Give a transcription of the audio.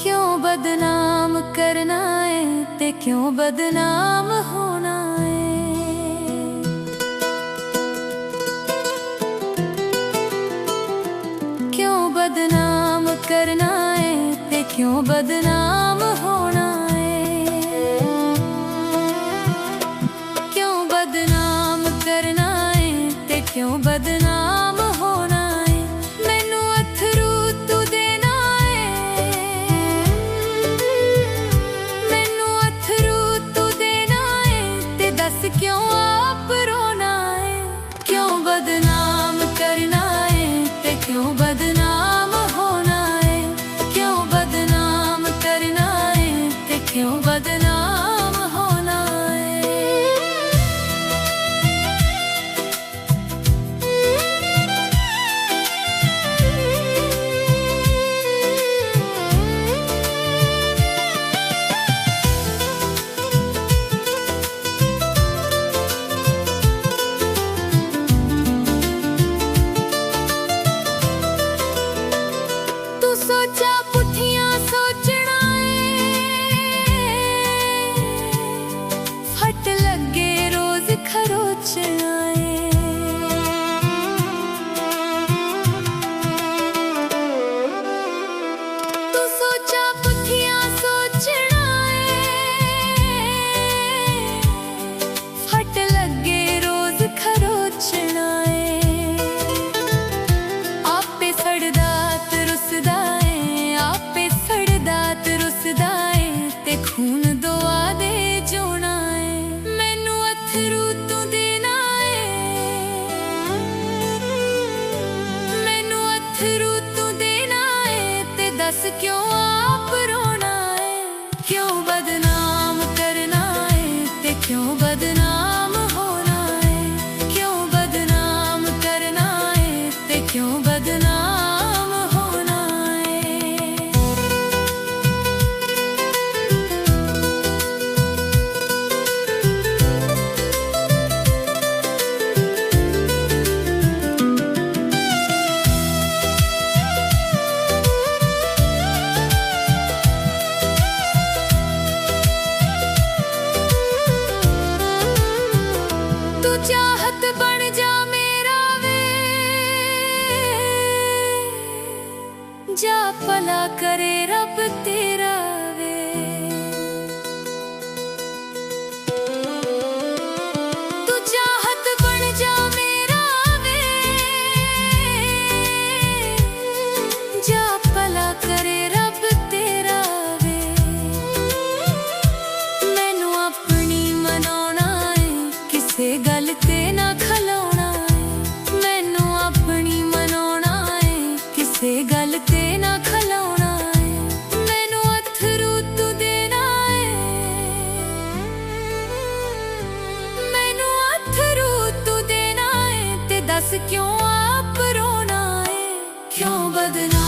क्यों बदनाम करना है ते क्यों बदनाम होना है। क्यों बदनाम करना है ते क्यों बदनाम होना है। क्यों बदनाम करना है ते क्यों बदनाम होना है। मैनू अथरू तू देना है, मैनू अथरू तू देना है ते दस क्यों आप रोना है। क्यों बदनाम करना है ते क्यों बदनाम होना है। क्यों बदनाम करना है ते क्यों बदनाम होना है। तू सोचा पुठियां सोचना है, फट लगे रोज खरोचना है। तू सोचा पुठियां सोचना है, फट लगे रोज खरोचना है। आपे सड़दा ते रुसदा है, आपे सड़दा ते रुसदा है ते खून दुआ दे जोना है। मैनू अथरू तू देना है, मैनू अथरू तू देना है ते दस क्यों आप रोना है। क्यों बदनाम करना है ते क्यों बदनाम होना है। क्यों बदनाम करना है ते क्यों बदनाम होना है। तू चाहत बन जा मेरा वे, जा भला करे रब तेरा वे। तू चाहत बन जा मेरा वे, जा भला करे रब तेरा वे। मैनू अपनी मनाना है, किसे गल ते ना खलोना है। मैनू अपनी मनाना है, किसे गल ते ना खलोना है। मैनू अथरू तू देना है, मैनू अथरू तू देना है ते दस क्यों आप रोना है। क्यों बदनाम